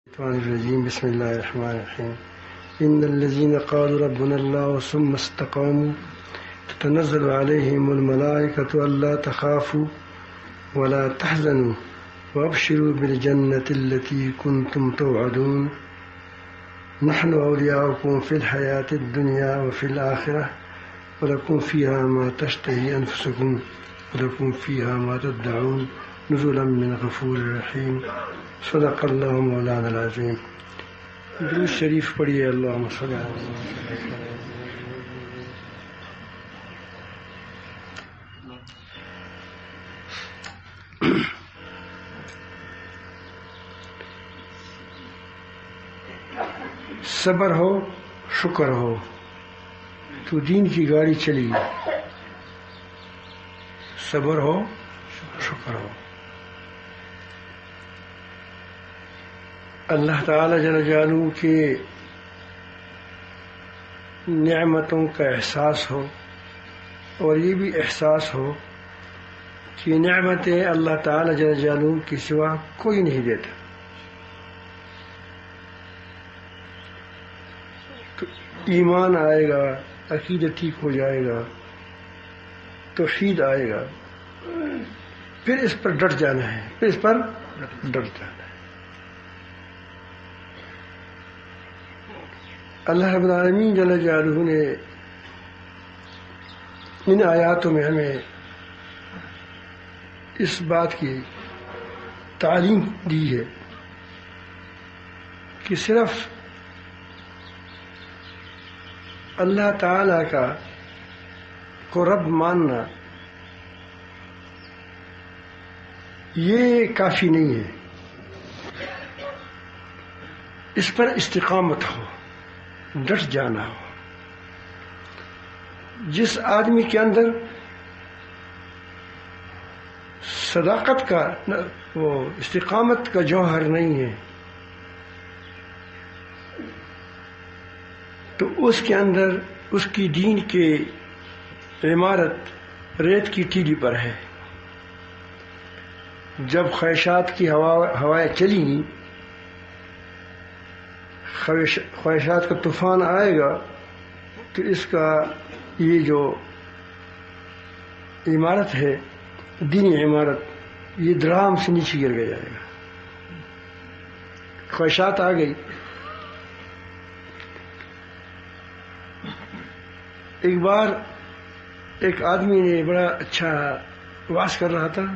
الشيطان الرجيم. بسم الله الرحمن الرحيم. إن الذين قالوا ربنا الله ثم استقاموا تتنزل عليهم الملائكة ألا تخافوا ولا تحزنوا وأبشروا بالجنة التي كنتم توعدون نحن أولياؤكم في الحياة الدنيا وفي الآخرة ولكم فيها ما تشتهي أنفسكم ولكم فيها ما تدعون نزلا من غفور رحیم. صدق اللہ مولانا العظیم. درود شریف پڑھیے. اللہم صلی علی محمد. صبر ہو شکر ہو تو دین کی گاڑی چلی. صبر ہو شکر ہو. اللہ تعالی جل جلالہ کے نعمتوں کا احساس ہو اور یہ بھی احساس ہو کہ نعمتیں اللہ تعالی جل جلالہ کے سوا کوئی نہیں دیتا. تو ایمان آئے گا، عقیدہ ٹھیک ہو جائے گا، توحید آئے گا، پھر اس پر ڈٹ جانا ہے، پھر اس پر ڈٹ جانا ہے. اللہ رب العالمین جل جلالہ نے ان آیاتوں میں ہمیں اس بات کی تعلیم دی ہے کہ صرف اللہ تعالی کو رب ماننا یہ کافی نہیں ہے. اس پر استقامت ہو، ڈٹ جانا ہو. جس آدمی کے اندر صداقت کا وہ استقامت کا جوہر نہیں ہے تو اس کے اندر اس کی دین کے عمارت ریت کی ٹیلی پر ہے. جب خواہشات کی ہوائیں چلیں، خواہشات کا طوفان آئے گا تو اس کا یہ جو عمارت ہے، دینی عمارت، یہ درہم سے نیچے گر جائے گا. خواہشات آ گئی. ایک بار ایک آدمی نے بڑا اچھا واز کر رہا تھا.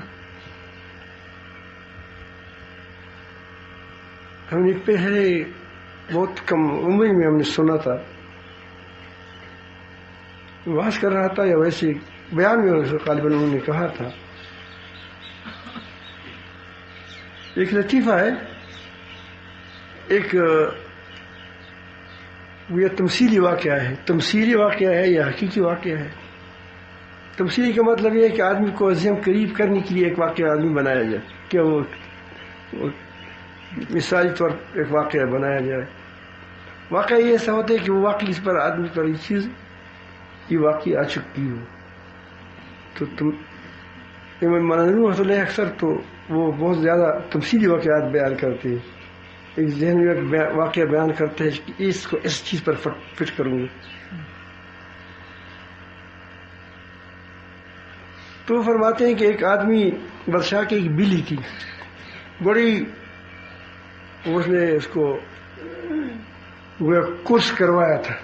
ہم نے پہلے بہت کم عمر میں ہم نے سنا تھا. واز کر رہا تھا یا ویسے بیان میں غالباً انہوں نے کہا تھا. ایک لطیفہ ہے، ایک یہ تمثیلی واقعہ ہے. تمثیلی واقعہ ہے یا حقیقی واقعہ ہے؟ تمثیلی کا مطلب یہ ہے کہ آدمی کو ذہن قریب کرنے کے لیے ایک واقعہ آدمی بنایا جائے، کہ وہ مثالی طور ایک واقعہ بنایا جائے. واقعہ یہ ایسا ہوتا ہے کہ وہ واقعی اس پر آدمی پر یہ چیز یہ واقعی آ چکی ہو. تو تم امام منظور رحمۃ اللہ اکثر تو وہ بہت زیادہ تمثیلی واقعات بیان کرتے ہیں. ایک ذہن میں ایک واقعہ بیان کرتے ہیں کہ اس کو اس چیز پر فٹ کروں گے. تو فرماتے ہیں کہ ایک آدمی بادشاہ کی ایک بلی تھی بڑی، اس نے اس کو وہ کورس کروایا تھا،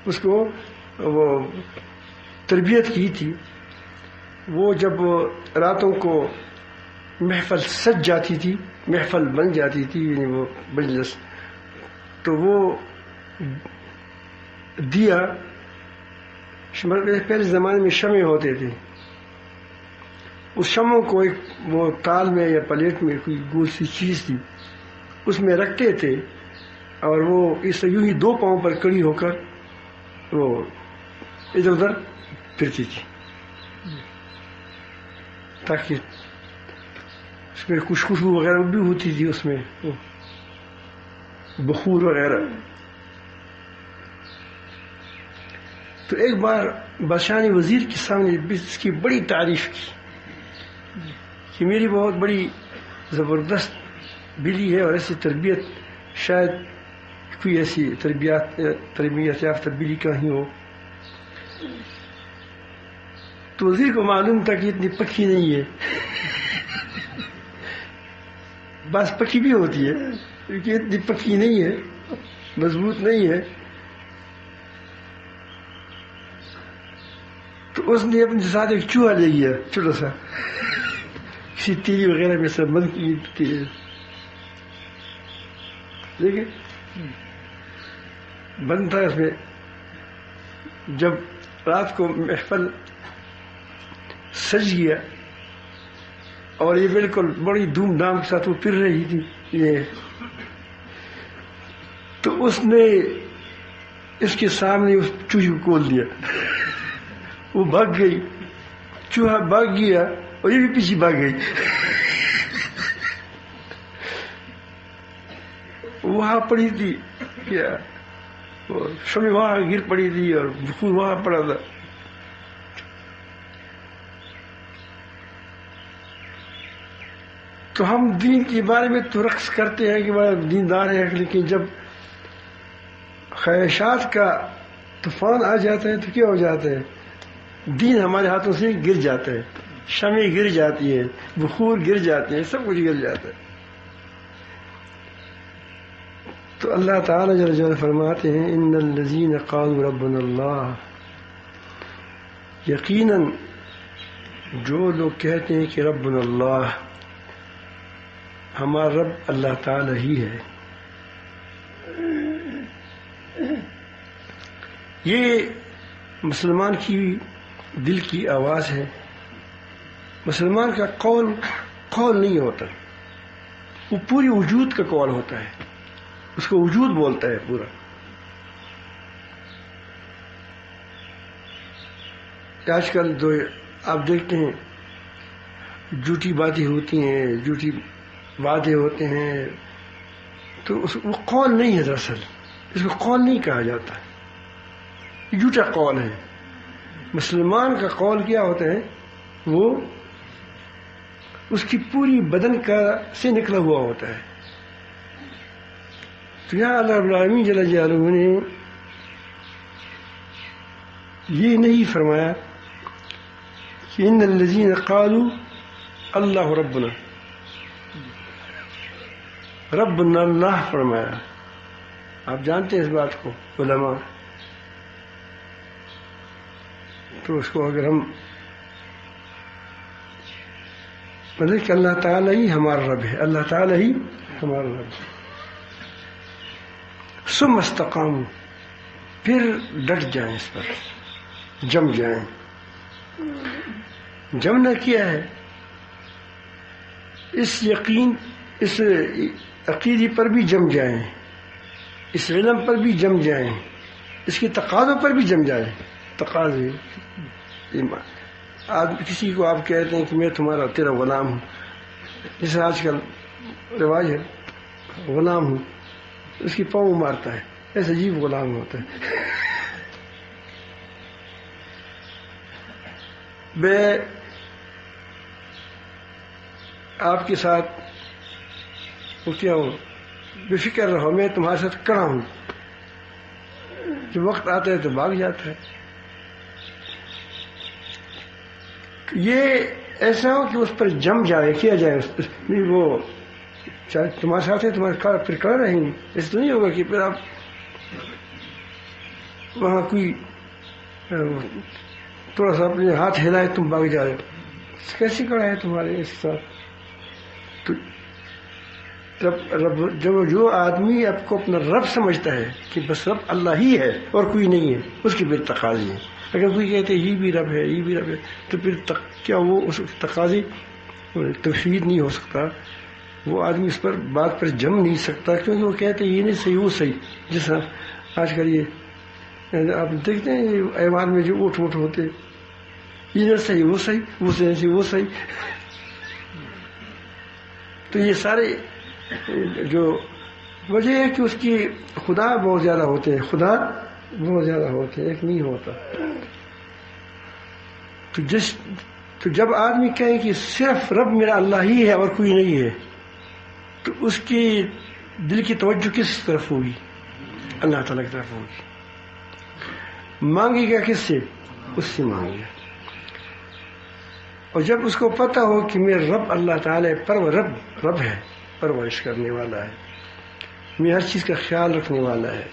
اس کو وہ تربیت کی تھی. وہ جب راتوں کو محفل سج جاتی تھی، محفل بن جاتی تھی، یعنی وہ مجلس، تو وہ دیا، پہلے زمانے میں شمع ہوتے تھے، اس شمعوں کو ایک وہ تال میں یا پلیٹ میں کوئی گول سی چیز تھی اس میں رکھتے تھے، اور وہ اس یوں ہی دو پاؤں پر کڑی ہو کر وہ ادھر ادھر پھرتی تھی تاکہ اس میں کچھ خوشبو وغیرہ بھی ہوتی تھی، اس میں بخور وغیرہ. تو ایک بار بادشاہ نے وزیر کے سامنے اس کی بڑی تعریف کی کہ میری بہت بڑی زبردست بلی ہے اور ایسی تربیت شاید کوئی ایسی تربیت یافتہ بلی کہیں ہو. تو وزیر کو معلوم تھا کہ اتنی پکی نہیں ہے. بس پکی بھی ہوتی ہے کیونکہ اتنی پکی نہیں ہے، مضبوط نہیں ہے. تو اس نے اپنے ساتھ ایک چوہا لے گیا چھوٹا سا، کسی تیری وغیرہ میں سے بند کی تھی. دیکھیں بند تھا اس میں. جب رات کو محفل سج گیا اور یہ بالکل بڑی دھوم دھام کے ساتھ وہ پھر رہی تھی یہ، تو اس نے اس کے سامنے اس چوہے کو کھول دیا. وہ بھاگ گئی، چوہا بھاگ گیا اور یہ بھی پیچھے بھاگ گئی. وہاں پڑی تھی کیا، شمع وہاں گر پڑی تھی اور بخور وہاں پڑا تھا. تو ہم دین کے بارے میں تو رقص کرتے ہیں کہ بڑا دیندار ہے، لیکن جب خواہشات کا طوفان آ جاتا ہے تو کیا ہو جاتا ہے؟ دین ہمارے ہاتھوں سے گر جاتا ہے، شمع گر جاتی ہے، بخور گر جاتے ہیں، سب کچھ گر جاتا ہے. تو اللہ تعالیٰ جل جلالہ فرماتے ہیں ان الذین قالوا ربنا اللہ، یقیناً جو لوگ کہتے ہیں کہ ربنا اللہ، ہمارا رب اللہ تعالیٰ ہی ہے. یہ مسلمان کی دل کی آواز ہے. مسلمان کا قول نہیں ہوتا، وہ پوری وجود کا قول ہوتا ہے، اس کو وجود بولتا ہے پورا. آج کل جو آپ دیکھتے ہیں جھوٹی باتیں ہوتی ہیں، جھوٹی وعدے ہوتے ہیں، تو وہ قول نہیں ہے. دراصل اس کو قول نہیں کہا جاتا، یہ جھوٹا قول ہے. مسلمان کا قول کیا ہوتا ہے؟ وہ اس کی پوری بدن کا سے نکلا ہوا ہوتا ہے. تو یہاں اللہ رب العالمین جل جلالہ نے یہ نہیں فرمایا کہ ان الذین قالوا اللہ ربنا، ربنا اللہ فرمایا. آپ جانتے ہیں اس بات کو علماء. تو اس کو اگر ہم مطلب کہ اللہ تعالیٰ ہی ہمارا رب ہے، اللہ تعالیٰ ہی ہمارا رب ہے. ثم استقاموا، پھر ڈٹ جائیں، اس پر جم جائیں. جمنا کیا ہے؟ اس یقین، اس عقیدے پر بھی جم جائیں، اس علم پر بھی جم جائیں، اس کے تقاضوں پر بھی جم جائیں. تقاضے کسی کو آپ کہتے ہیں کہ میں تیرا غلام ہوں، جیسے آج کل رواج ہے، غلام ہوں، اس کی پاؤں مارتا ہے، ایسا عجیب غلام ہوتا ہے. میں آپ کے ساتھ کیا ہوں، بے فکر رہو، میں تمہارے ساتھ کڑا ہوں. جب وقت آتا ہے تو بھاگ جاتا ہے. یہ ایسا ہو کہ اس پر جم جائے، کیا جائے اس پر. نہیں وہ چاہے تمہارے ساتھ ہے، تمہارے پھر کڑا رہیں گے. ایسا تو نہیں ہوگا کہ پھر آپ وہاں کوئی تھوڑا سا اپنے ہاتھ ہلائے تم بھاگ جائے. کیسے کڑا ہے تمہارے اس ساتھ؟ تو جب جو آدمی آپ کو اپنا رب سمجھتا ہے کہ بس رب اللہ ہی ہے اور کوئی نہیں ہے، اس کی پھر تقاضی ہے. اگر کوئی کہتے یہ بھی رب ہے، یہ بھی رب ہے، تو پھر کیا وہ اس تقاضی توحید نہیں ہو سکتا؟ وہ آدمی اس پر بات پر جم نہیں سکتا، کیونکہ وہ کہتے یہ نہیں صحیح وہ صحیح. جس طرح آج کل یہ آپ دیکھتے ہیں یہ ایوان میں جو اونٹ ہوتے، یہ نہیں صحیح وہ صحیح، وہ صحیح وہ صحیح. تو یہ سارے جو وجہ ہے کہ اس کی خدا بہت زیادہ ہوتے ہیں، خدا بہت زیادہ ہوتے ہیں، ایک نہیں ہوتا. تو جب آدمی کہے کہ صرف رب میرا اللہ ہی ہے اور کوئی نہیں ہے، تو اس کی دل کی توجہ کس طرف ہوگی؟ اللہ تعالیٰ کی طرف ہوگی. مانگے گا کس سے؟ اس سے مانگے گا. اور جب اس کو پتہ ہو کہ میرا رب اللہ تعالیٰ رب ہے، پرورش کرنے والا ہے، میری ہر چیز کا خیال رکھنے والا ہے،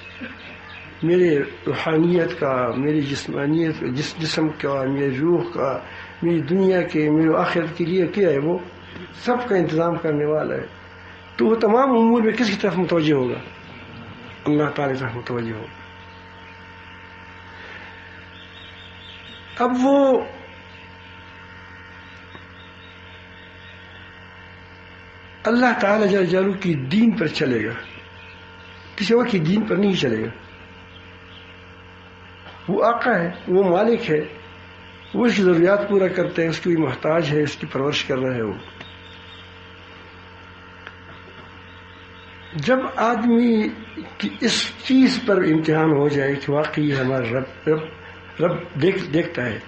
میرے روحانیت کا، میری جسمانیت، جسم کا، میری روح کا، میری دنیا کے، میرے آخرت کے لیے کیا ہے، وہ سب کا انتظام کرنے والا ہے. تو وہ تمام امور میں کس کی طرف متوجہ ہوگا؟ اللہ تعالیٰ کی طرف متوجہ ہوگا. اب وہ اللہ تعالیٰ جل جلالہ کی دین پر چلے گا، کسی اور کی دین پر نہیں چلے گا. وہ آقا ہے، وہ مالک ہے، وہ اس کی ضروریات پورا کرتا ہے، اس کی محتاج ہے، اس کی پرورش کر رہا ہے. وہ جب آدمی کی اس چیز پر امتحان ہو جائے کہ واقعی ہمارا رب دیکھتا ہے،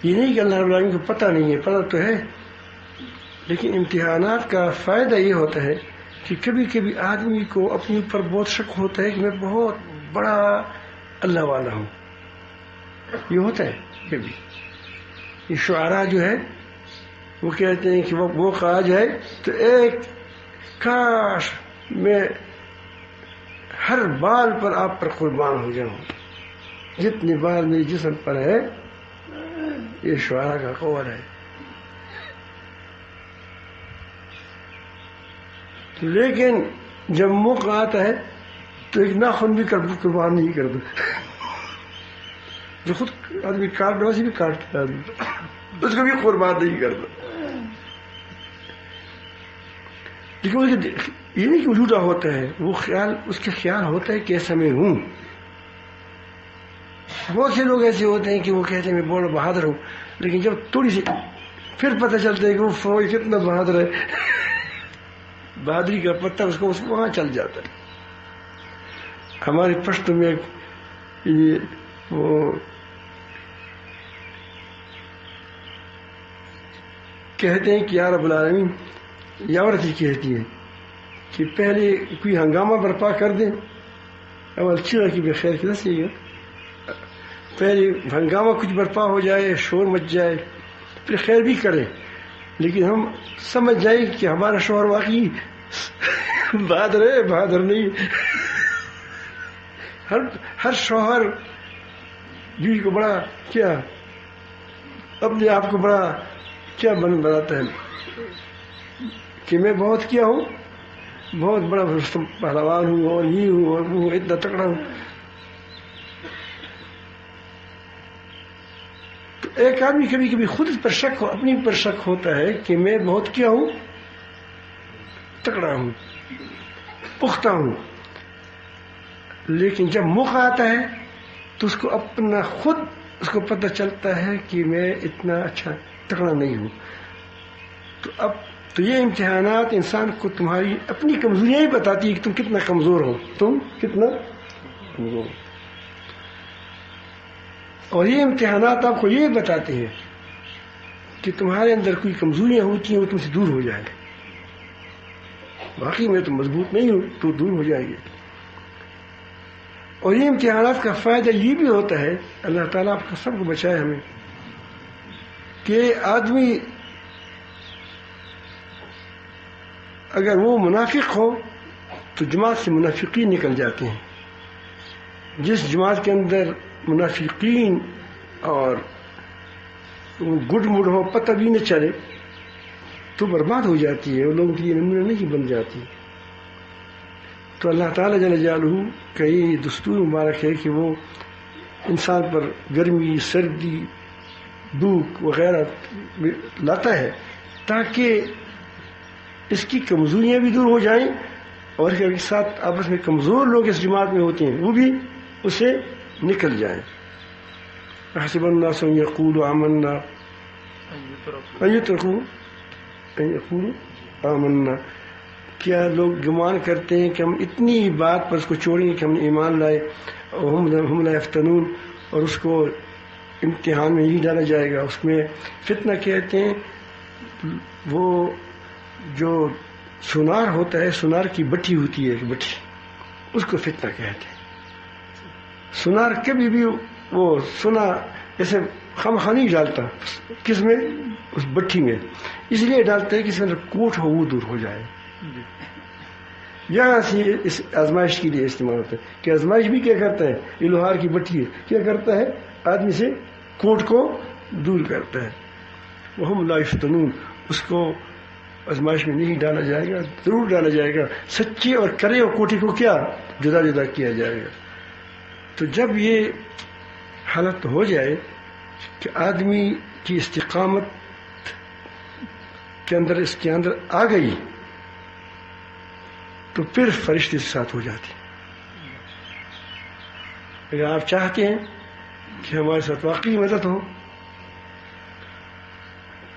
یہ نہیں کہ اللہ رب العالمین کو پتہ نہیں ہے، پتہ تو ہے، لیکن امتحانات کا فائدہ یہ ہوتا ہے کہ کبھی کبھی آدمی کو اپنے اوپر بہت شک ہوتا ہے کہ میں بہت بڑا اللہ والا ہوں. یہ ہوتا ہے کبھی. یہ شعراء جو ہے وہ کہتے ہیں کہ وہ کہا جائے تو ایک کاش میں ہر بال پر آپ پر قربان ہو جاؤں، جتنے بال میرے جسم پر ہے. یہ شعراء کا قول ہے. لیکن جب موقع آتا ہے تو ایک ناخن بھی قربان نہیں کر دو. جو خود آدمی کاٹ ویسے بھی کاٹتا ہے آدمی، اس کو بھی قربان نہیں کر دو. لیکن یہ نہیں کہ وجودہ ہوتا ہے، وہ خیال، اس کے خیال ہوتا ہے کہ ایسا میں ہوں. بہت سے لوگ ایسے ہوتے ہیں کہ وہ کہتے ہیں میں بہت بہادر ہوں، لیکن جب تھوڑی سی پھر پتہ چلتا ہے کہ وہ فوج کتنا بہادر ہے، بہادری کا پتہ اس کو وہاں چل جاتا ہے. ہمارے پشتو میں وہ کہتے ہیں کہ یا رب العالمین، یا عورت ہی کہتی ہے کہ پہلے کوئی ہنگامہ برپا کر دیں، اول چیڑا کی بخیر کی دس یہ پہلے ہنگامہ کچھ برپا ہو جائے، شور مچ جائے، پھر خیر بھی کریں، لیکن ہم سمجھ جائیں کہ ہمارا شوہر واقعی بہادر ہے، بہادر نہیں. ہر شوہر بیوی کو بڑا کیا، اپنے آپ کو بڑا کیا بناتا ہے کہ میں بہت کیا ہوں، بہت بڑا پہلوان ہوں، اور یہ ہوں اور وہ اتنا تکڑا ہوں. تو ایک آدمی کبھی کبھی خود پر شک ہو، اپنی پر شک ہوتا ہے کہ میں بہت کیا ہوں، تکڑا ہوں، پختہ ہوں. لیکن جب موقع آتا ہے تو اس کو اپنا خود اس کو پتہ چلتا ہے کہ میں اتنا اچھا تکڑا نہیں ہوں. تو یہ امتحانات انسان کو تمہاری اپنی کمزوریاں ہی بتاتی ہے کہ تم کتنا کمزور ہو، تم کتنا کمزور ہو. اور یہ امتحانات آپ کو یہ بتاتے ہیں کہ تمہارے اندر کوئی کمزوریاں ہوتی ہیں وہ تم سے دور ہو جائیں. باقی میں تو مضبوط نہیں ہوں تو دور ہو جائے گی. اور یہ امتحانات کا فائدہ یہ بھی ہوتا ہے، اللہ تعالیٰ آپ کو سب کو بچائے ہمیں، کہ آدمی اگر وہ منافق ہو تو جماعت سے منافقین نکل جاتے ہیں. جس جماعت کے اندر منافقین اور گڈ مڈ ہو، پتہ بھی نہ چلے، تو برباد ہو جاتی ہے، وہ لوگوں کے لیے نمونہ نہیں بن جاتی. تو اللہ تعالیٰ جل جلالہ کا یہ دستور مبارک ہے کہ وہ انسان پر گرمی، سردی، بھوک وغیرہ لاتا ہے تاکہ اس کی کمزوریاں بھی دور ہو جائیں، اور اس کے ساتھ آپس میں کمزور لوگ اس جماعت میں ہوتے ہیں وہ بھی اسے نکل جائیں. حسب الناس ان یقولوا آمنا ان یقولوا آمنا، کیا لوگ گمان کرتے ہیں کہ ہم اتنی بات پر اس کو چھوڑیں کہ ہم نے ایمان لائے، اور ہم لا یفتنون، اور اس کو امتحان میں نہیں ڈالا جائے گا. اس میں فتنہ کہتے ہیں وہ جو سونار ہوتا ہے، سونار کی بٹھی ہوتی ہے، ایک بٹھی، اس کو فتنہ کہتے ہیں. سونار کبھی بھی وہ سونا ایسے خواہ نہیں ڈالتا، کس میں؟ اس بٹھی میں. اس لیے ڈالتے ہیں کہ اس میں کوٹ ہو وہ دور ہو جائے. یہاں سے اس آزمائش کے لیے استعمال ہوتا ہے کہ آزمائش بھی کیا کرتا ہے، یہ لوہار کی بٹھی ہے، کیا کرتا ہے؟ آدمی سے کوٹ کو دور کرتا ہے. وہم لا یفتنون، اس کو آزمائش میں نہیں ڈالا جائے گا، ضرور ڈالا جائے گا. سچے اور کرے اور کوٹی کو کیا جدا جدا کیا جائے گا. تو جب یہ حالت ہو جائے کہ آدمی کی استقامت کے اندر اس کے اندر آ گئی تو پھر فرشتے سے ساتھ ہو جاتی. اگر آپ چاہتے ہیں کہ ہمارے ساتھ واقعی مدد ہو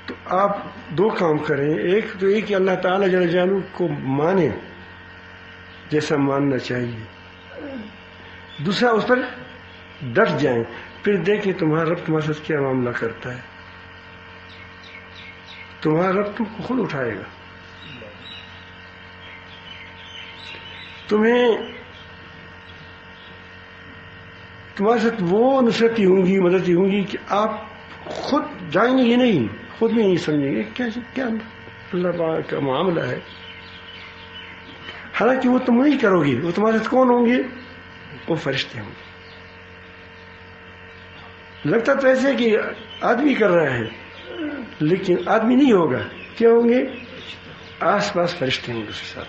تو آپ دو کام کریں. ایک تو یہ کہ اللہ تعالیٰ جل جلالہ کو مانیں جیسا ماننا چاہیے. دوسرا اس پر ڈٹ جائیں، پھر دیکھیں تمہارا رب تمہارے ساتھ کیا معاملہ کرتا ہے. تمہارا رب تم کو خود اٹھائے گا. تمہارے ساتھ وہ نصرتی ہوں گی، مددی ہوں گی کہ آپ خود جائیں گے نہیں، خود بھی نہیں سمجھیں گے کیا اللہ پاک کا معاملہ ہے. حالانکہ وہ تم نہیں کرو گے، وہ تمہارے ساتھ کون ہوں گے؟ وہ فرشتے ہوں گے. لگتا تو ایسے کہ آدمی کر رہا ہے لیکن آدمی نہیں ہوگا. کیا ہوں گے؟ آس پاس فرشتے ہوں گے اس کے ساتھ.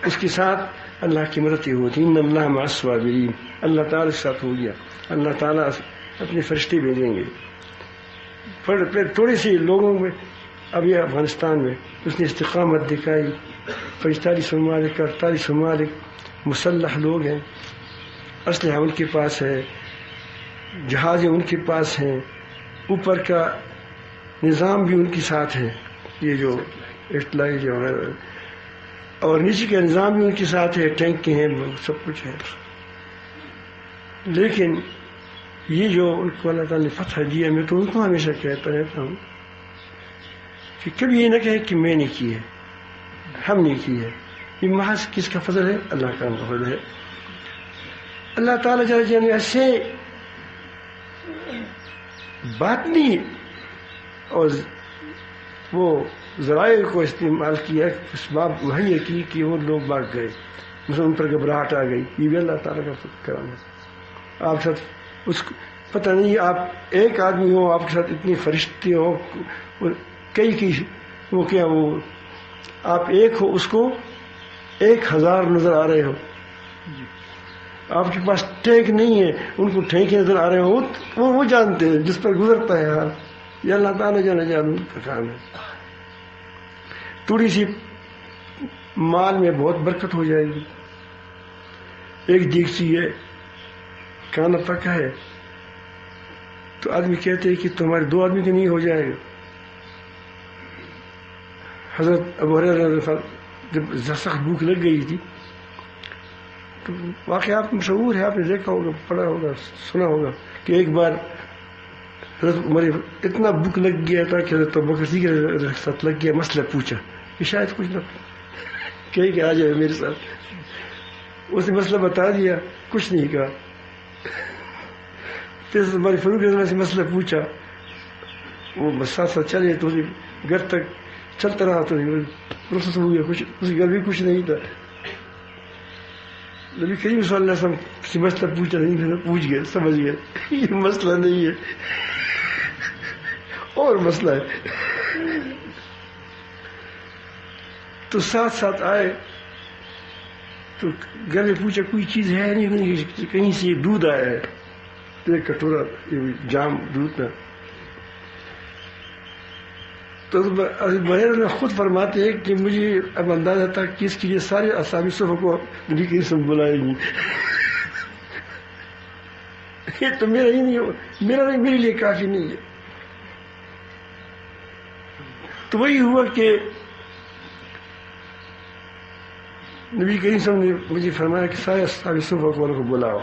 اس کے ساتھ اللہ کی مدد ہوتی. ان اللہ مع الصابرین، اللہ تعالیٰ کے ساتھ ہو گیا. اللہ تعالیٰ اپنے فرشتے بھیجیں گے. پھر تھوڑے سے لوگوں میں ابھی افغانستان میں اس نے استقامت دکھائی. 45 ممالک 48 ممالک مسلح لوگ ہیں، اسلحہ ان کے پاس ہے، جہازیں ان کے پاس ہیں، اوپر کا نظام بھی ان کے ساتھ ہے، یہ جو اطلاعی جو ہے، اور نیچے کا نظام بھی ان کے ساتھ ہے، ٹینک کے ہیں، سب کچھ ہے. لیکن یہ جو ان کو اللہ تعالیٰ نے فتح دیا، میں تو ان کو ہمیشہ کہتا رہتا ہوں کہ کبھی یہ نہ کہے کہ میں نے کی ہے، ہم نے کی ہے. یہ محض کس کا فضل ہے؟ اللہ کا فضل ہے. اللہ تعالیٰ جل جلالہ نے ایسے باطنی اور وہ ذرائع کو استعمال کیا، اسباب مہیا کی کہ وہ لوگ بھاگ گئے، مثلا ان پر گھبراہٹ آ گئی. یہ بھی اللہ تعالیٰ کا کرم ہے. آپ ساتھ اس پتہ نہیں، آپ ایک آدمی ہو، آپ کے ساتھ اتنے فرشتے ہو، کئی وہ کیا وہ آپ ایک ہو، اس کو 1000 نظر آ رہے ہو. آپ کے پاس ٹینک نہیں ہے، ان کو ٹینکے نظر آ رہے ہو، وہ جانتے ہیں جس پر گزرتا ہے حال. یہ اللہ تعالیٰ جل جلالہ کا کام ہے. تھوڑی سی مال میں بہت برکت ہو جائے گی. ایک دیگچی ہے، کھانا پکا ہے، تو آدمی کہتے ہیں کہ تمہارے 2 آدمی کے نہیں ہو جائے گا. حضرت ابو ہریرہ جب سخت بھوک لگ گئی تھی تو واقعات مشہور ہے، آپ نے دیکھا ہوگا، پڑھا ہوگا، سنا ہوگا کہ ایک بار حضرت عمر اتنا بھوک لگ گیا تھا کہ حضرت ابوبکر کے ساتھ لگ گیا، مسئلہ پوچھا کہ شاید کچھ نہ کہے کہ آ جائے میرے ساتھ. اس نے مسئلہ بتا دیا، کچھ نہیں کہا. پھر ہمارے فاروق رضی اللہ سے مسئلہ پوچھا، وہ ساتھ ساتھ چلے تو گھر تک چلتا رہا تو پروسیس ہو گیا، کچھ اس کے گھر بھی کچھ نہیں تھا. نبی کریم صلی اللہ علیہ وسلم سے مسئلہ پوچھا نہیں، پھر پوچھ گئے، سمجھ گئے یہ مسئلہ نہیں ہے اور مسئلہ ہے. تو ساتھ ساتھ آئے تو گھر میں پوچھا کوئی چیز ہے نہیں، کہیں سے دودھ آیا ہے، تو ایک کٹورا جام دودھ تھا. تو بہر خود فرماتے ہیں کہ مجھے اب اندازہ تھا کہ اس کے لیے سارے اصحاب صفحہ کو نبی کریم صلی اللہ علیہ وسلم بلائیں گی. یہ تو میرا ہی نہیں ہو، میرے لیے کافی نہیں ہے. تو وہی ہوا کہ نبی کریم صلی اللہ علیہ وسلم نے مجھے فرمایا کہ سارے اصحاب صفحہ کو بلاؤ.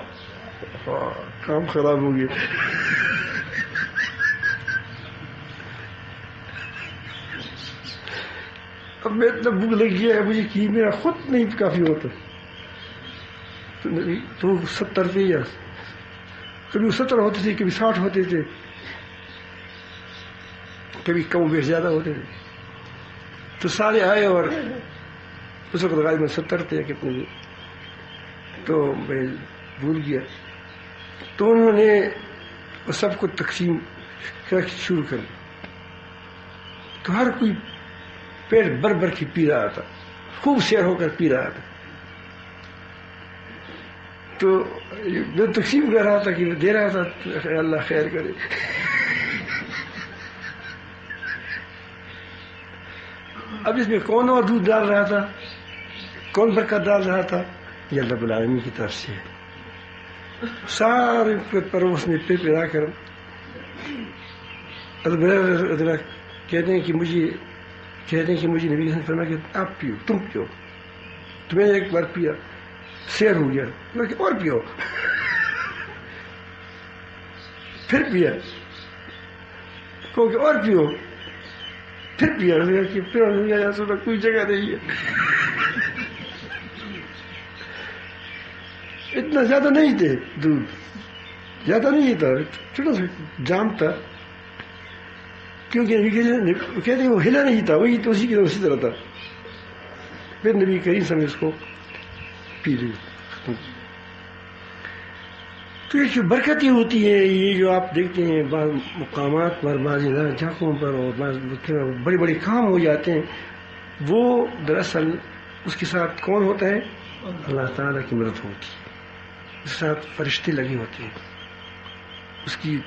کام خراب ہو گیا. اب میں اتنا بھوک لگ گیا ہے مجھے کہ میرا خود نہیں کافی ہوتا تو 70 پہ یا کبھی 70 ہوتے تھے کبھی 60 ہوتے تھے کبھی کم بیش زیادہ ہوتے تھے تو سارے آئے اور اس وقت غالباً 70 تھے کتنے بھی تو میں بھول گیا تو انہوں نے سب کو تقسیم شروع کر دی تو ہر کوئی پیٹ بھر بھر کے پی رہا تھا خوب سیر ہو کر پی رہا تھا تو میں تقسیم کر رہا تھا کہ میں دے رہا تھا اللہ خیر کرے اب اس میں کون اور دودھ ڈال رہا تھا کون برکت ڈال رہا تھا یہ اللہ رب العالمین کی طرف سے ہے سارے پروس میں پلا کر کہتے ہیں کہ مجھے نبی صلی اللہ علیہ وسلم نے فرمایا کہ آپ پیو تم پیو تو میں نے ایک بار پیا سیر ہو گیا میں کہ اور پیو پھر پیا کہ اور پیو پھر پیا کہ پھر کوئی جگہ نہیں ہے اتنا زیادہ نہیں تھے دودھ زیادہ نہیں تھا چھوٹا سا جام تھا کیونکہ کہتے ہیں وہ ہلا نہیں تھا وہی تو اسی طرح تھا پھر نبی کریم صلی اللہ علیہ وسلم اس کو پی لی تو یہ جو برکتیں ہوتی ہیں یہ جو آپ دیکھتے ہیں بعض مقامات پر بعض جگہوں پر اور بعض بڑے بڑے کام ہو جاتے ہیں وہ دراصل اس کے ساتھ کون ہوتا ہے اللہ تعالیٰ کی مدد ہوتی ہے اس کے ساتھ فرشتے لگے ہوتے ہیں اس کی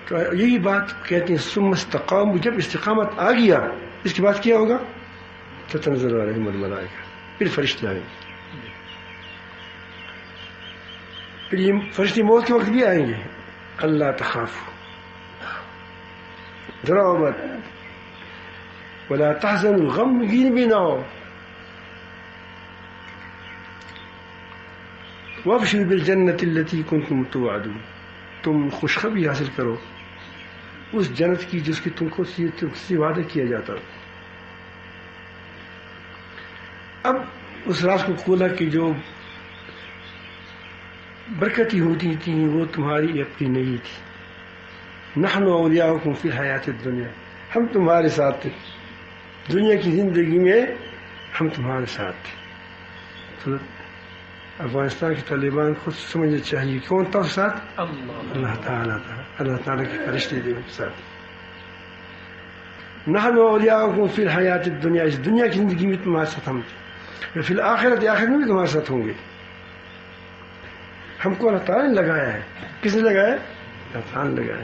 تو یہی بات کہتے ہیں ثم استقاموا جب استقامت آ گیا اس کے بعد کیا ہوگا تتنزل علیہم الملائکہ پھر فرشتے آئیں گے پھر یہ فرشتے موت کے وقت بھی آئیں گے اللہ تخافوا ڈراؤ مت ولا تحزنوا غمگین بھی نہ ہو وابشروا بالجنة التي كنتم توعدون تم خوشخبری حاصل کرو اس جنت کی جس کی تم کو سے وعدہ کیا جاتا اب اس راز کو کھولا کہ جو برکتی ہوتی تھی وہ تمہاری اپنی نہیں تھی نحن اولیاؤکم فی الحیات الدنیا ہم تمہارے ساتھ تھے دنیا کی زندگی میں ہم تمہارے ساتھ تھے افغانستان کے طالبان خود سمجھنا چاہیے کون تھا ساتھ اللہ تعالیٰ تھا اللہ تعالیٰ کے فرشتے تھے ان کے ساتھ نحن اولیاؤکم فی الحیات الدنیا اس دنیا کی زندگی میں تمہارے ساتھ ہم تھے فی الآخرت آخرت میں بھی تمہارے ساتھ ہوں گے ہم کو اللہ تعالیٰ نے لگایا ہے کس نے لگایا اللہ تعالیٰ نے لگایا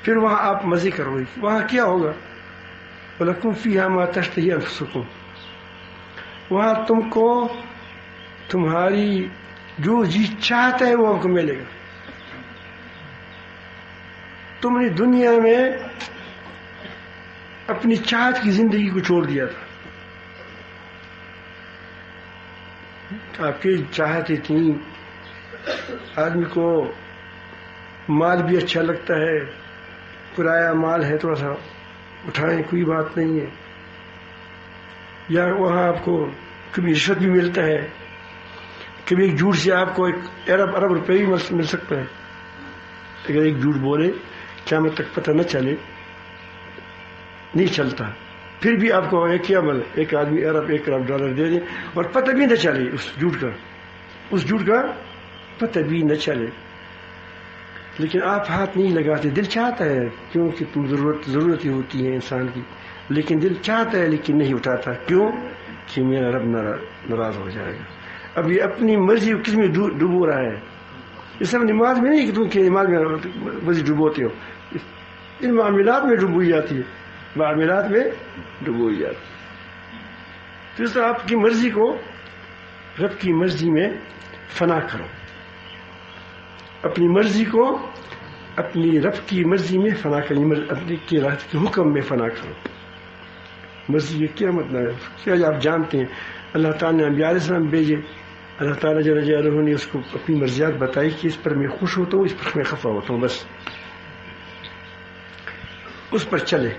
پھر وہاں آپ مزے کرو وہاں کیا ہوگا وَلَكُمْ فِيهَا مَا تَشْتَهِي أَنفُسُكُمْ وہاں تم کو تمہاری جو جی چاہتا ہے وہ ہم کو ملے گا تم نے دنیا میں اپنی چاہت کی زندگی کو چھوڑ دیا تھا آپ کی چاہتیں تھیں آدمی کو مال بھی اچھا لگتا ہے پرایا مال ہے تھوڑا سا اٹھائیں کوئی بات نہیں ہے یا وہاں آپ کو کبھی رشوت بھی ملتا ہے کبھی ایک جھوٹ سے آپ کو ایک ارب روپے بھی مل سکتا ہے اگر ایک جھوٹ بولے قیامت تک پتہ نہ چلے نہیں چلتا پھر بھی آپ کو ایک کیا عمل ایک آدمی $1 ارب دے دے اور پتہ بھی نہ چلے اس جھوٹ کا پتہ بھی نہ چلے لیکن آپ ہاتھ نہیں لگاتے دل چاہتا ہے کیونکہ تم ضرورتیں ہوتی ہیں انسان کی لیکن دل چاہتا ہے لیکن نہیں اٹھاتا کیوں کہ میرا رب ناراض ہو جائے گا اب یہ اپنی مرضی کس میں ڈبو رہا ہے اس طرح نماز میں نہیں کہ تم کہ نماز میں مرضی ڈبوتے ہو ان معاملات میں ڈبوئی جاتی ہے معاملات میں ڈبوئی جاتی تو اس طرح آپ کی مرضی کو رب کی مرضی میں فنا کرو اپنی مرضی کو اپنی رب کی مرضی میں فنا کرو اپنے کے حکم میں فنا کرو مرضی یہ کیا مطلب ہے کیا آپ جانتے ہیں اللہ تعالیٰ نے انبیاء علیہ السلام بھیجے اللہ تعالیٰ جل جلالہ نے اس کو اپنی مرضیات بتائی کہ اس پر میں خوش ہوتا ہوں اس پر میں خفا ہوتا ہوں بس اس پر چلے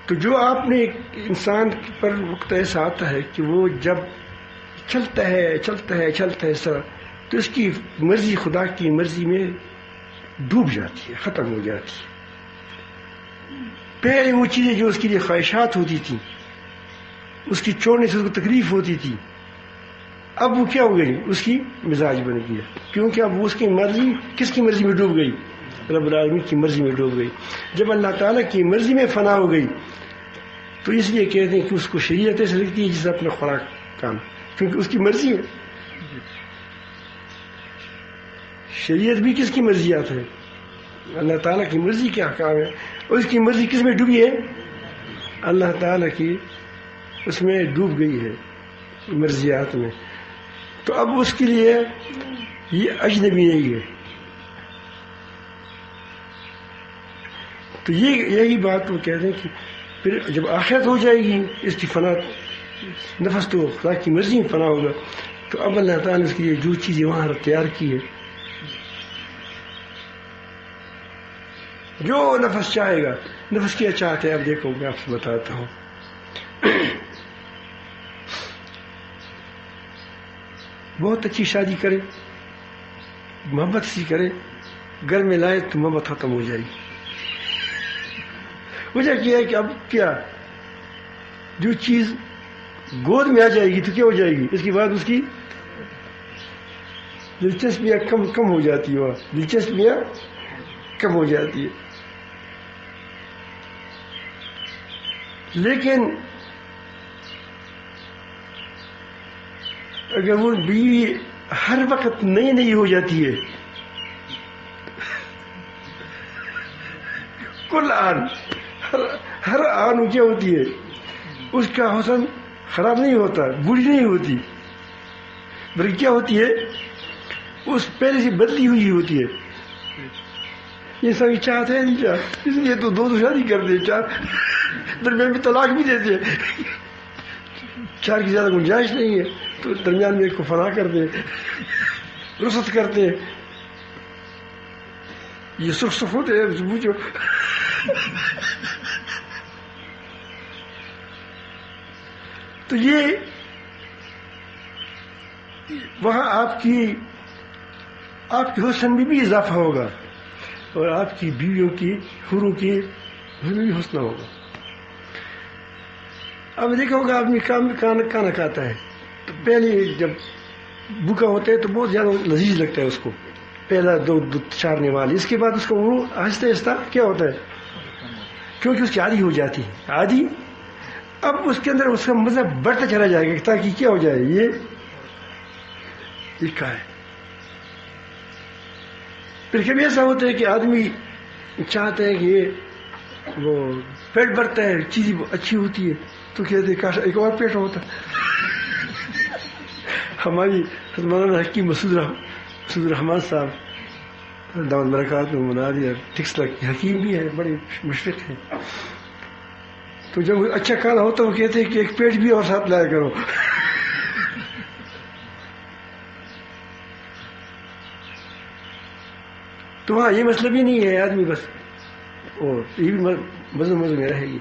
تو جو آپ نے انسان پر وقت ایسا آتا ہے کہ وہ جب چلتا ہے اس طرح، تو اس کی مرضی خدا کی مرضی میں ڈوب جاتی ہے، ختم ہو جاتی ہے۔ پہلے وہ چیزیں جو اس کے لیے خواہشات ہوتی تھیں، اس کی چھوڑنے سے اس کو تکلیف ہوتی تھی، اب وہ کیا ہو گئی؟ اس کی مزاج بن گیا، کیونکہ اب وہ اس کی مرضی، کس کی مرضی میں ڈوب گئی؟ رب العالمین کی مرضی میں ڈوب گئی۔ جب اللہ تعالیٰ کی مرضی میں فنا ہو گئی تو اس لیے کہتے ہیں کہ اس کو شریعت ایسے لگتی ہے جسے اپنا خوراک کام، کیونکہ اس کی مرضی ہے۔ شریعت بھی کس کی مرضیات ہے؟ اللہ تعالیٰ کی مرضی کے احکام ہے، اور اس کی مرضی کس میں ڈوبی ہے؟ اللہ تعالیٰ کی اس میں ڈوب گئی ہے، مرضیات میں۔ تو اب اس کے لیے یہ اجنبی نہیں ہے۔ تو یہی بات وہ کہتے ہیں کہ پھر جب آخرت ہو جائے گی، اس کی فنا، نفس تو خدا کی مرضی میں فنا ہوگا، تو اب اللہ تعالیٰ نے اس کے لیے جو چیزیں وہاں تیار کی ہے، جو نفس چاہے گا، نفس کیا چاہتے ہیں اب دیکھو میں آپ سے بتاتا ہوں۔ بہت اچھی شادی کرے، محبت سی کرے، گھر میں لائے تو محبت ختم ہو جائے گی۔ وجہ کیا ہے کہ اب کیا، جو چیز گود میں آ جائے گی تو کیا ہو جائے گی؟ اس کے بعد اس کی دلچسپیاں کم ہو جاتی ہے، دلچسپیاں کم ہو جاتی ہے۔ لیکن اگر وہ بیوی ہر وقت نئی ہو جاتی ہے، کل آن، ہر آن کیا ہوتی ہے، اس کا حسن خراب نہیں ہوتا، بری نہیں ہوتی، بلکہ کیا ہوتی ہے، اس پہلے سے بدلی ہوئی ہوتی ہے۔ یہ سبھی چاہتے ہیں نہیں چاہتے، اس لیے تو دو شادی کر دے، چار درمیان میں طلاق بھی دیتے، چار کی زیادہ گنجائش نہیں ہے تو درمیان میں ایک کو فنا کر دے، رخصت کرتے۔ یہ سکھ ہوتے ہیں، پوچھو۔ تو یہ وہاں آپ کے حسن میں بھی اضافہ ہوگا، اور آپ کی بیویوں کی، حوروں کی حسن میں بھی حسن ہوگا۔ اب دیکھا ہوگا آدمی کھانا کھاتا ہے تو پہلے جب بھوکا ہوتا ہے تو بہت زیادہ لذیذ لگتا ہے اس کو، پہلا دو چارنے والی، اس کے بعد اس کو وہ آہستہ آہستہ کیا ہوتا ہے، کیونکہ اس کی عادی ہو جاتی ہے، عادی۔ اب اس کے اندر اس کا مزہ بڑھتا چلا جائے گا تاکہ کیا ہو جائے، یہ لکھا ہے۔ پھر کبھی ایسا ہوتا ہے کہ آدمی چاہتے ہیں کہ یہ وہ پیٹ بھرتا ہے، چیز اچھی ہوتی ہے تو کہتے ہیں کاش ایک اور پیٹ ہوتا۔ ہماری مولانا حکیم مسعود الرحمان صاحب دعوت برکات میں منادی اور ٹکس حکیم بھی ہے، بڑے مشفق ہیں، تو جب اچھا کھانا ہوتا وہ کہتے ہیں کہ ایک پیٹ بھی اور ساتھ لایا کرو۔ تو وہاں یہ مطلب ہی نہیں ہے آدمی بس، اور یہ بھی مزے میں رہے گی،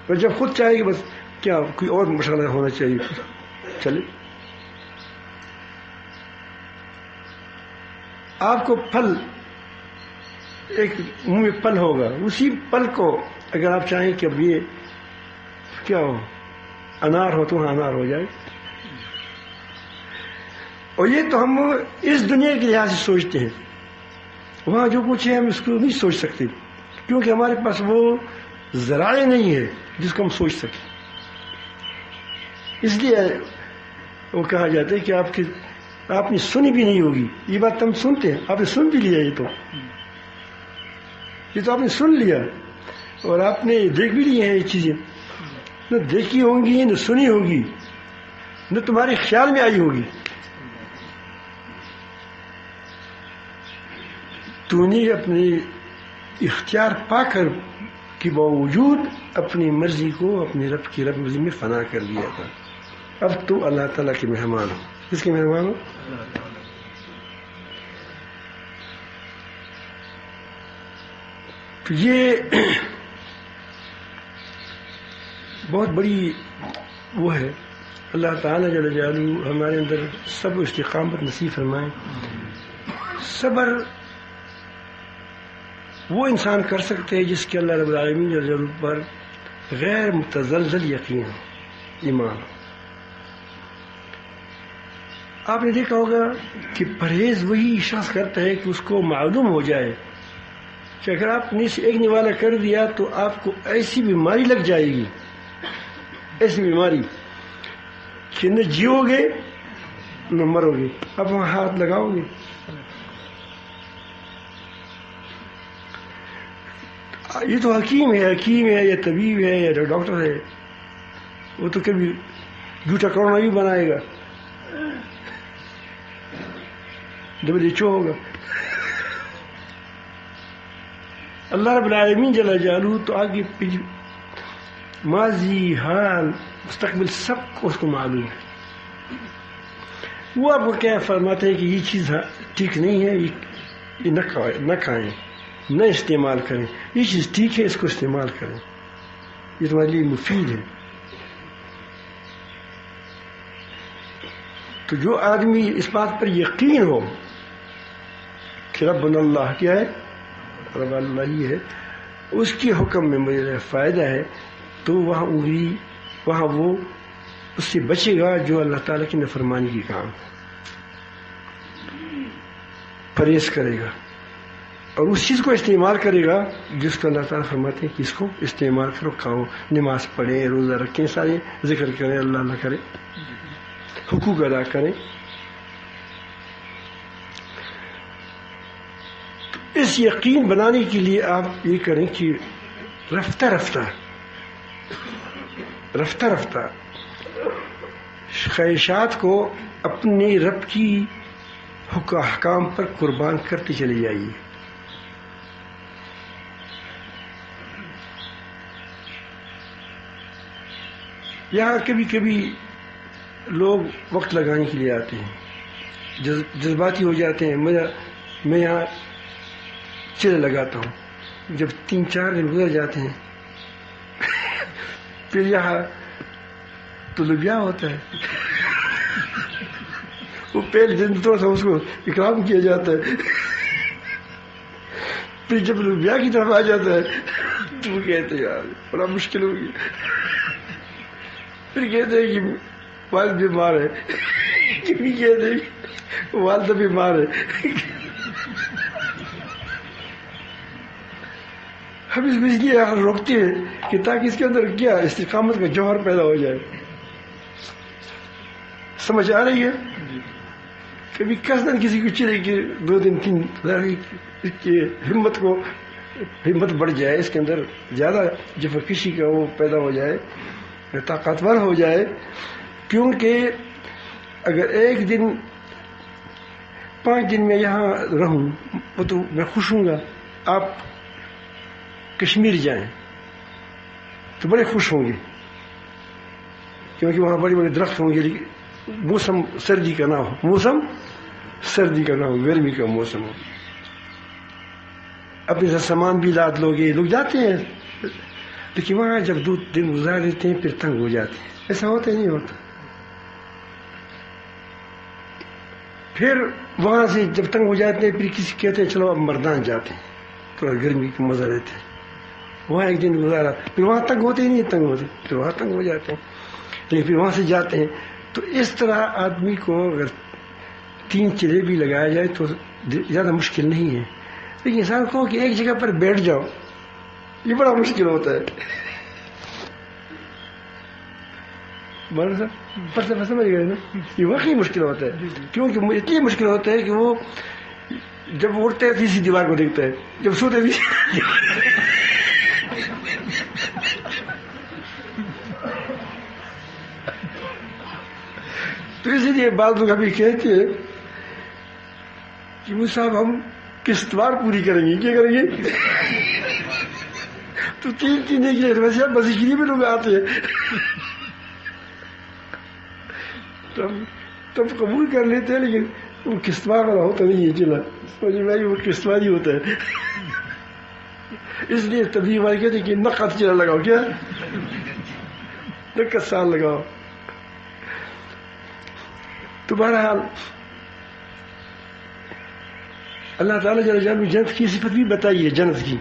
اور جب خود چاہے گی بس کیا کوئی اور مشغلہ ہونا چاہیے، چلے۔ آپ کو پھل، ایک منہ میں پھل ہوگا، اسی پھل کو اگر آپ چاہیں کہ اب یہ کیا ہو، انار ہو تو وہاں انار ہو جائے۔ اور یہ تو ہم اس دنیا کے لحاظ سے سوچتے ہیں، وہاں جو کچھ ہے ہم اس کو نہیں سوچ سکتے، کیونکہ ہمارے پاس وہ ذرائع نہیں ہے جس کو ہم سوچ سکیں۔ اس لیے وہ کہا جاتا ہے کہ آپ نے سنی بھی نہیں ہوگی، یہ بات ہم سنتے ہیں، آپ نے سن بھی لیا، یہ تو آپ نے سن لیا، اور آپ نے دیکھ بھی لی ہیں یہ چیزیں، نہ دیکھی ہوں گی نہ سنی ہوگی نہ تمہارے خیال میں آئی ہوگی۔ تو نے اپنے اختیار پا کر کے باوجود اپنی مرضی کو اپنے رب کی مرضی میں فنا کر لیا تھا۔ اب تو اللہ تعالیٰ کے مہمان ہو، کس کے مہمان ہو؟ تو یہ بہت بڑی وہ ہے. اللہ تعالیٰ جل جلالہ ہمارے اندر صبر و استقامت نصیب فرمائیں. صبر وہ انسان کر سکتے ہیں جس کے اللہ رب العالمین جل جلالہ پر غیر متزلزل یقین ایمان. آپ نے دیکھا ہوگا کہ پرہیز وہی شخص کرتا ہے کہ اس کو معلوم ہو جائے کہ اگر آپ نے سے ایک نوالا کر دیا تو آپ کو ایسی بیماری لگ جائے گی، ایسی بیماری کہ نہ جیو گے نہ مرو گے. اب وہاں ہاتھ لگاؤ گے. یہ تو حکیم ہے یا طبیب ہے یا ڈاکٹر ہے، وہ تو کبھی جھوٹا کرونا بھی بنائے گا، WHO ہوگا. اللہ رب العالمین جل جلالہ تو آگے ماضی حال مستقبل سب کو اس کو معلوم ہے. وہ آپ کو کیا فرماتے ہیں کہ یہ چیز ٹھیک نہیں ہے، یہ نہ کھائیں، نہ استعمال کریں. یہ چیز ٹھیک ہے، اس کو استعمال کریں، یہ تمہارے لیے مفید ہے. تو جو آدمی اس بات پر یقین ہو کہ ربنا اللہ کیا ہے، رب اللہ ہی ہے، اس کے حکم میں مجھے فائدہ ہے، تو وہاں وہ اس سے بچے گا جو اللہ تعالیٰ کی نافرمانی کی کام پرہیز کرے گا، اور اس چیز کو استعمال کرے گا جس کو اللہ تعالیٰ فرماتے ہیں کہ اس کو استعمال کرو، کھاؤ، نماز پڑھیں، روزہ رکھیں، سارے ذکر کریں، اللہ کریں، حقوق ادا کریں. اس یقین بنانے کے لیے آپ یہ کریں کہ رفتہ رفتہ خواہشات کو اپنے رب کی احکام پر قربان کرتے چلے جائیے. یہاں کبھی لوگ وقت لگانے کے لیے آتے ہیں، جذباتی ہو جاتے ہیں. میں یہاں چلے لگاتا ہوں، جب 3-4 دن گزر جاتے ہیں پھر یہاں تو لوبیا ہوتا ہے، وہ پہلے دن تھوڑا سا اس کو اکرام کیا جاتا ہے، پھر جب لوبیا کی طرف آ جاتا ہے تو وہ کہتے ہیں یار بڑا مشکل ہوگی. پھر کہتے ہیں کہ والد بیمار ہے، کبھی کہتے ہیں کہ والدہ بیمار ہے. ہم اس کو اس لیے روکتے ہیں کہ تاکہ اس کے اندر کیا استقامت کا جوہر پیدا ہو جائے. سمجھ آ رہی ہے؟ کبھی قصداً کسی کو چلے کہ 2 دن 3 کی ہمت بڑھ جائے، اس کے اندر زیادہ جفاکشی کا وہ پیدا ہو جائے، طاقتور ہو جائے. کیونکہ اگر ایک دن 5 دن میں یہاں رہوں وہ تو میں خوش ہوں گا. آپ کشمیر جائیں تو بڑے خوش ہوں گے کیونکہ وہاں بڑے بڑے درخت ہوں گے، موسم سردی کا نہ ہو، گرمی کا موسم ہو. اپنے ساتھ سامان بھی لاد لو گے، لوگ جاتے ہیں، لیکن وہاں جب 2 دن گزار دیتے ہیں پھر تنگ ہو جاتے ہیں. ایسا ہوتا ہی نہیں ہوتا. پھر وہاں سے جب تنگ ہو جاتے ہیں پھر کسی کہتے ہیں چلو اب مردان جاتے ہیں، تھوڑا گرمی کا مزہ لیتے ہیں. وہاں ایک دن گزارا، پھر وہاں تنگ ہوتے ہی نہیں، تنگ ہوتے پھر وہاں تنگ ہو جاتے ہیں، لیکن پھر وہاں سے جاتے ہیں. تو اس طرح آدمی کو اگر 3 جلیبی لگایا جائے تو زیادہ مشکل نہیں ہے. لیکن انسان کو کہ ایک جگہ پر بیٹھ جاؤ یہ بڑا مشکل ہوتا ہے. سمجھ گئے نا؟ یہ واقعی مشکل ہوتا ہے، کیونکہ اس لیے مشکل ہوتا ہے کہ وہ جب اٹھتے ہیں تیسری دیوار کو دیکھتا ہے، جب سوتے بھی تو اسی لیے بعض لوگ ابھی کہتے ہیں کہ وہ صاحب ہم قسطوار پوری کریں گے. کیا کریں گے؟ تو 3 ایک ویسے مسیح میں لوگ آتے ہیں تب قبول کر لیتے ہیں، لیکن وہ قسطوار والا ہوتا نہیں ہے. چلا سمجھ میں آئی، وہ قسطوار ہی ہوتا ہے. اس لیے تبلیغ والے کہتے ہیں کہ نقد چلا لگاؤ. کیا 10 سال لگاؤ. تو بہرحال اللہ تعالیٰ جل جلالہ جنت کی صفت بھی بتائیے، جنت کی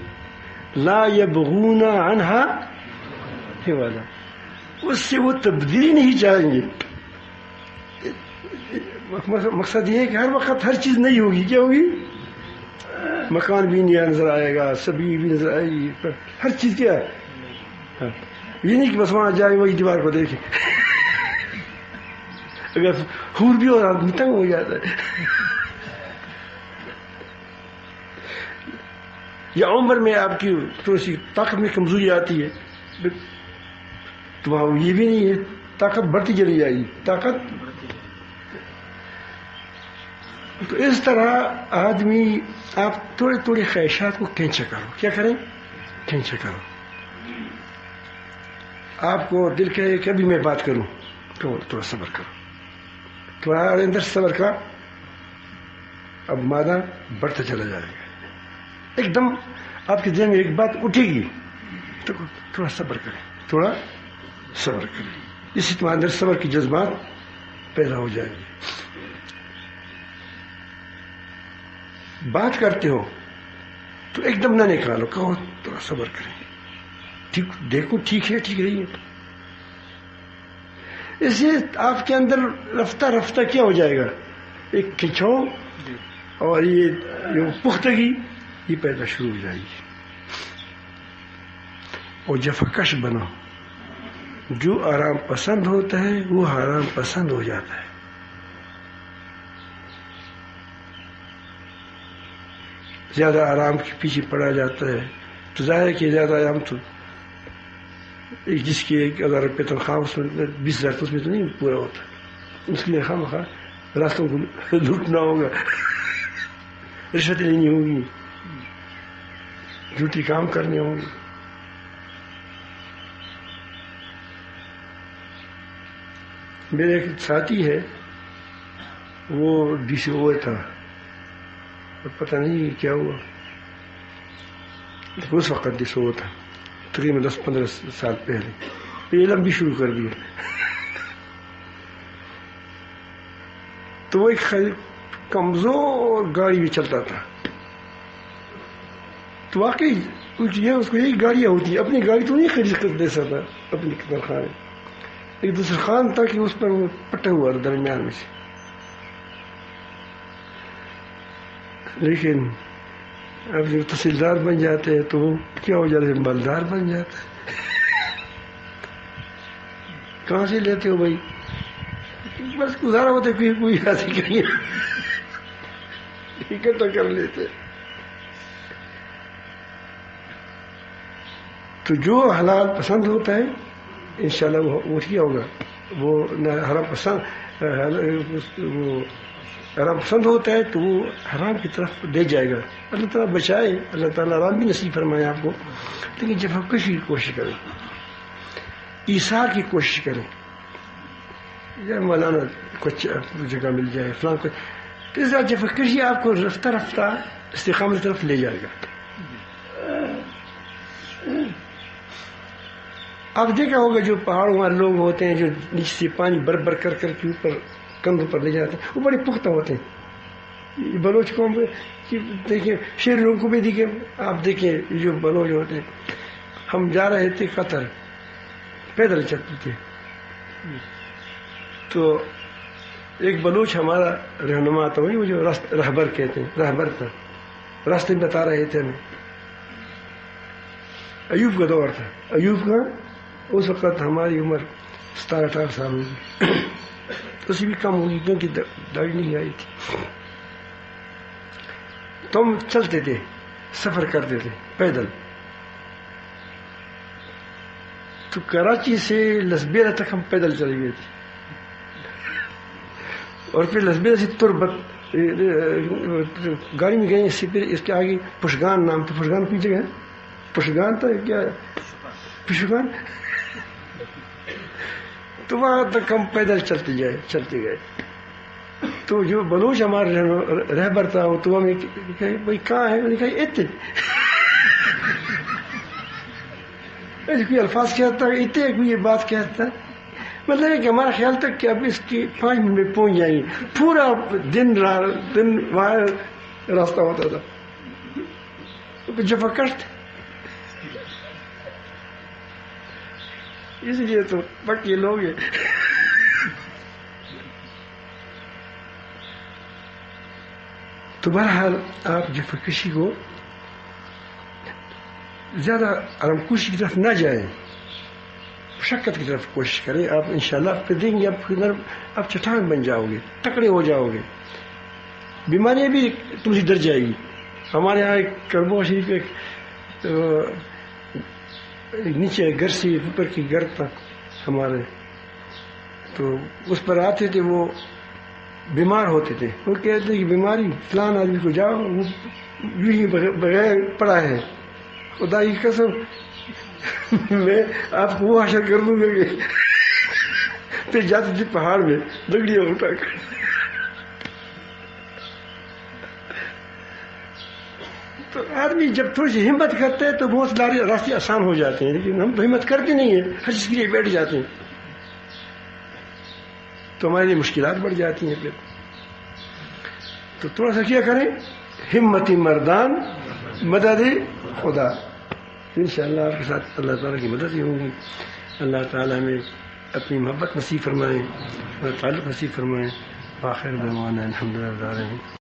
لا یبغون عنہا حولا، اس سے وہ تبدیلی نہیں چاہیں گے. مقصد یہ ہے کہ ہر وقت ہر چیز نہیں ہوگی. کیا ہوگی؟ مکان بھی نیا نظر آئے گا، سبھی بھی نظر آئے گی، ہر چیز کیا ہے. یہ نہیں کہ بس وہاں جائیں وہی دیوار کو دیکھیں. اگر حور بھی اور آدمی تنگ ہو جاتا ہے. یا عمر میں آپ کی تھوڑی سی طاقت میں کمزوری آتی ہے تو وہاں یہ بھی نہیں ہے، طاقت بڑھتی چلی جائے گی، طاقت. تو اس طرح آدمی آپ تھوڑے تھوڑے خواہشات کو کینچا کرو. کیا کریں؟ کینچا کرو. آپ کو دل کہے کہ ابھی میں بات کروں تو تھوڑا صبر کرو. تمہارے اندر صبر کا اب مادہ بڑھتا چلا جائے گا. ایک دم آپ کے ذہن میں ایک بات اٹھے گی تو تھوڑا صبر کریں، تھوڑا صبر کریں. اس سے تمہارے اندر صبر کی جذبات پیدا ہو جائیں گے. بات کرتے ہو تو ایک دم نہ نکالو، کہو تھوڑا صبر کریں، ٹھیک دیکھو ٹھیک ہے ٹھیک رہی ہے. اس سے آپ کے اندر رفتہ رفتہ کیا ہو جائے گا، ایک کھچاؤ اور یہ پختگی یہ پیدا شروع ہو جائے گی. اور جفاکش بنو، جو آرام پسند ہوتا ہے وہ حرام پسند ہو جاتا ہے. زیادہ آرام کے پیچھے پڑا جاتا ہے تو ظاہر ہے کہ زیادہ آرام تو جس کی 1000 روپے تنخواہ اس میں 20,000 تو اس میں تو نہیں پورا ہوتا. اس کے لیے خواہ راستوں کو لوٹنا ہوگا، رشوتیں لینی ہوگی، جھوٹی کام کرنے ہوں گے. میرے ایک ساتھی ہے، وہ ڈی سی او تھا، پتہ نہیں کیا ہوا، اس وقت ڈی سی او تھا تقریباً 10-15 سال پہلے. علم بھی شروع کر دیا. تو وہ ایک کمزور گاڑی بھی چلتا تھا. تو واقعی اس کو یہی گاڑیاں ہوتی ہیں، اپنی گاڑی تو نہیں خرید کر دے سکتا اپنی تنخواہ. ایک دوسرا خان تھا کہ اس پر وہ پٹا ہوا تھا درمیان میں سے. لیکن اب جب تحصیلدار بن جاتے ہیں تو کیا ہو جاتا ہے، مالدار بن جاتا ہے. کہاں سے لیتے ہو بھائی؟ بس گزارا ہوتا ہے، کوئی ایسی کہیں اکٹھا کر لیتے. تو جو حلال پسند ہوتا ہے انشاءاللہ وہ کیا ہوگا، وہ حرام پسند ہوتا ہے تو وہ حرام کی طرف لے جائے گا. اللہ تعالیٰ بچائے، اللہ تعالیٰ آرام بھی نصیب فرمائے آپ کو. لیکن جفاکشی کی کوشش کریں، ایثار کی کوشش کریں. یا مولانا کچھ جگہ مل جائے فلاں کچھ، تو اس طرح جفاکشی آپ کو رفتہ رفتہ استقامت کی طرف لے جائے گا. آپ دیکھا ہوگا جو پہاڑوں والے لوگ ہوتے ہیں جو نیچے سے پانی بر کر کے اوپر کندھوں پر لے جاتے ہیں، وہ بڑے پختہ ہوتے ہیں. بلوچ قوم دیکھیں، شیر لوگوں کو بھی دیکھیں. آپ دیکھیں جو بلوچ ہوتے ہیں، ہم جا رہے تھے قطر، پیدل چلتے تھے. تو ایک بلوچ ہمارا رہنما تھا، وہ جو رہبر کہتے ہیں، رہبر تھا، راستے میں بتا رہے تھے ہمیں. ایوب کا دور تھا. ایوب کا اس وقت ہماری عمر 17-18 سال ہوگی، اس سے بھی کم ہوگی کیونکہ داڑھی نہیں آئی تھی. تو ہم چلتے تھے، سفر کرتے تھے پیدل. تو کراچی سے لسبیرا تک ہم پیدل چلے گئے تھے، اور پھر لسبیرا سے تربت گاڑی میں گئے. اس سے پھر اس کے آگے پشگان نام تھا. پشگان کی جگہ ہے، پشگان تھا کیا، پشگان. تو وہاں تک ہم پیدل چلتے گئے. تو جو بلوچ ہمارا رہبر تھا تو ہمیں بھائی کہاں ہے، انہوں نے کہا اتنے. ایسے کوئی الفاظ کہتا ہے، اتنے کوئی یہ بات کہتا ہے، مطلب ہے کہ ہمارا خیال تک کہ اب اس کی 5 منٹ میں پہنچ جائیں گے. پورا دن وہاں راستہ ہوتا تھا، جفا کشت. اس لیے تو پکے لوگ ہیں. تو بہرحال آپ جفا کشی کو زیادہ آرام کوشش کی طرف نہ جائیں، مشقت کی طرف کوشش کریں. آپ انشاءاللہ آپ کو دیں گے، آپ چٹان بن جاؤ گے، تکڑے ہو جاؤ گے، بیماریاں بھی تم سے ڈر جائے گی. ہمارے یہاں ایک کربوغ شریف ایک نیچے گھر سے اوپر کی گھر تک ہمارے، تو اس پر آتے تھے، وہ بیمار ہوتے تھے. وہ کہتے تھے کہ بیماری فلان آدمی کو جاؤ، وہ یوں ہی بغیر پڑا ہے. خدا کی قسم میں آپ کو وہ حشر کر دوں گا کہ پھر جاتے تھے پہاڑ میں لکڑیاں اٹھا کر. تو آدمی جب تھوڑی سی ہمت کرتے ہیں تو بہت سارے راستے آسان ہو جاتے ہیں، لیکن ہم تو ہمت کرتے نہیں ہیں، ہر چیز کے لیے بیٹھ جاتے ہیں، تو ہمارے لیے مشکلات بڑھ جاتی ہیں. پھر تو تھوڑا سا کیا کریں، ہمتی مردان مدد خدا. انشاءاللہ آپ کے ساتھ اللہ تعالیٰ کی مدد ہی ہوگی. اللہ تعالیٰ ہمیں اپنی محبت نصیب فرمائیں، تعلق نصیب فرمائیں. آخر دعوانا الحمدللہ رب العالمین.